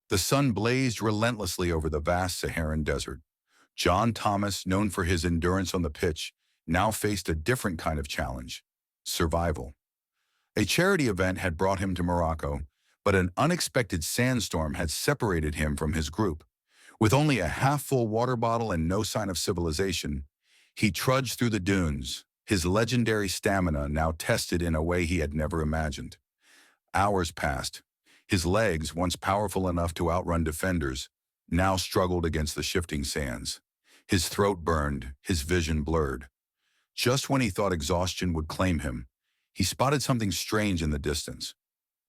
The sun blazed relentlessly over the vast Saharan desert. John Thomas, known for his endurance on the pitch, now faced a different kind of challenge: survival. A charity event had brought him to Morocco, but an unexpected sandstorm had separated him from his group. With only a half-full water bottle and no sign of civilization, he trudged through the dunes, his legendary stamina now tested in a way he had never imagined. Hours passed. His legs, once powerful enough to outrun defenders, now struggled against the shifting sands. His throat burned, his vision blurred. Just when he thought exhaustion would claim him, he spotted something strange in the distance.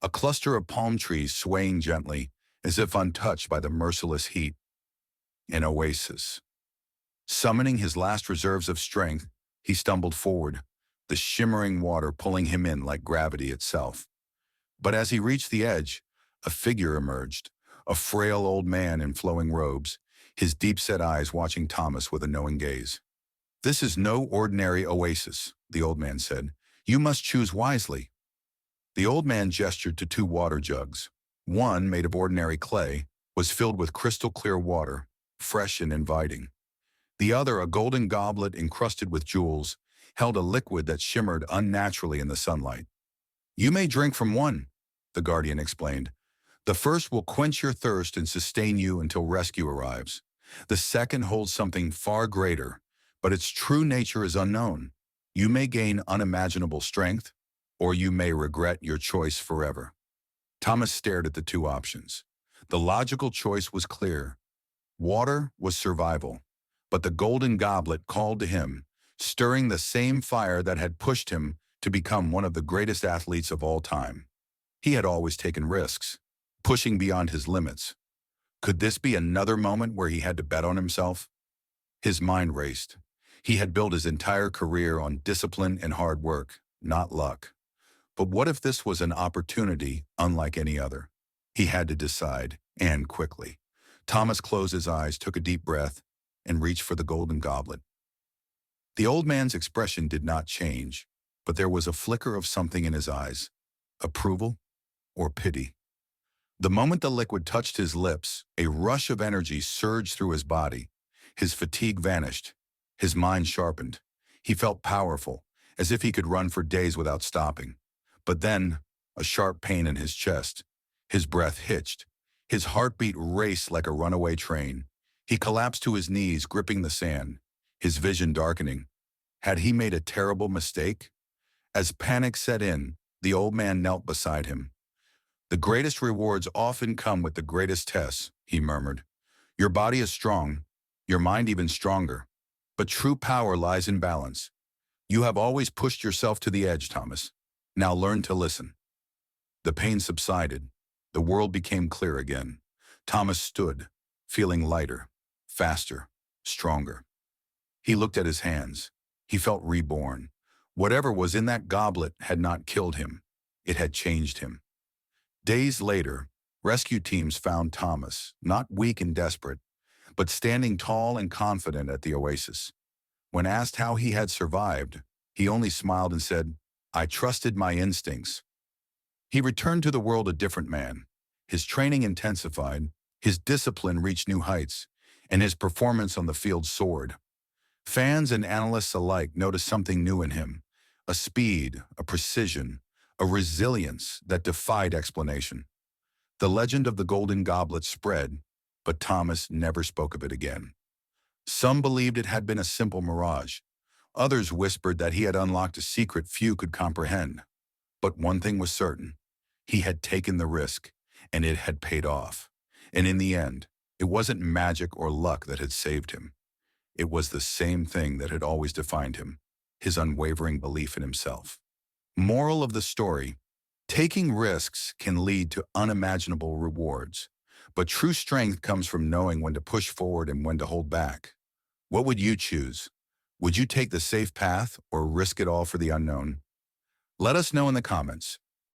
A cluster of palm trees swaying gently, as if untouched by the merciless heat. An oasis. Summoning his last reserves of strength, he stumbled forward, the shimmering water pulling him in like gravity itself. But as he reached the edge, a figure emerged, a frail old man in flowing robes, his deep-set eyes watching Thomas with a knowing gaze. "This is no ordinary oasis," the old man said. "You must choose wisely." The old man gestured to two water jugs. One, made of ordinary clay, was filled with crystal-clear water, fresh and inviting. The other, a golden goblet encrusted with jewels, held a liquid that shimmered unnaturally in the sunlight. "You may drink from one," the guardian explained. "The first will quench your thirst and sustain you until rescue arrives. The second holds something far greater, but its true nature is unknown. You may gain unimaginable strength, or you may regret your choice forever." Thomas stared at the two options. The logical choice was clear. Water was survival, but the golden goblet called to him, stirring the same fire that had pushed him to become one of the greatest athletes of all time. He had always taken risks, pushing beyond his limits. Could this be another moment where he had to bet on himself? His mind raced. He had built his entire career on discipline and hard work, not luck. But what if this was an opportunity unlike any other? He had to decide, and quickly. Thomas closed his eyes, took a deep breath, and reached for the golden goblet. The old man's expression did not change, but there was a flicker of something in his eyes: approval or pity. The moment the liquid touched his lips, a rush of energy surged through his body. His fatigue vanished. His mind sharpened. He felt powerful, as if he could run for days without stopping. But then, a sharp pain in his chest. His breath hitched. His heartbeat raced like a runaway train. He collapsed to his knees, gripping the sand, his vision darkening. Had he made a terrible mistake? As panic set in, the old man knelt beside him. "The greatest rewards often come with the greatest tests," he murmured. "Your body is strong, your mind even stronger, but true power lies in balance. You have always pushed yourself to the edge, Thomas. Now learn to listen." The pain subsided. The world became clear again. Thomas stood, feeling lighter, faster, stronger. He looked at his hands. He felt reborn. Whatever was in that goblet had not killed him. It had changed him. Days later, rescue teams found Thomas, not weak and desperate, but standing tall and confident at the oasis. When asked how he had survived, he only smiled and said, "I trusted my instincts." He returned to the world a different man. His training intensified, his discipline reached new heights, and his performance on the field soared. Fans and analysts alike noticed something new in him: a speed, a precision, a resilience that defied explanation. The legend of the Golden Goblet spread, but Thomas never spoke of it again. Some believed it had been a simple mirage. Others whispered that he had unlocked a secret few could comprehend. But one thing was certain: he had taken the risk, and it had paid off. And in the end, it wasn't magic or luck that had saved him. It was the same thing that had always defined him: his unwavering belief in himself. Moral of the story: taking risks can lead to unimaginable rewards, but true strength comes from knowing when to push forward and when to hold back. What would you choose? Would you take the safe path or risk it all for the unknown? Let us know in the comments.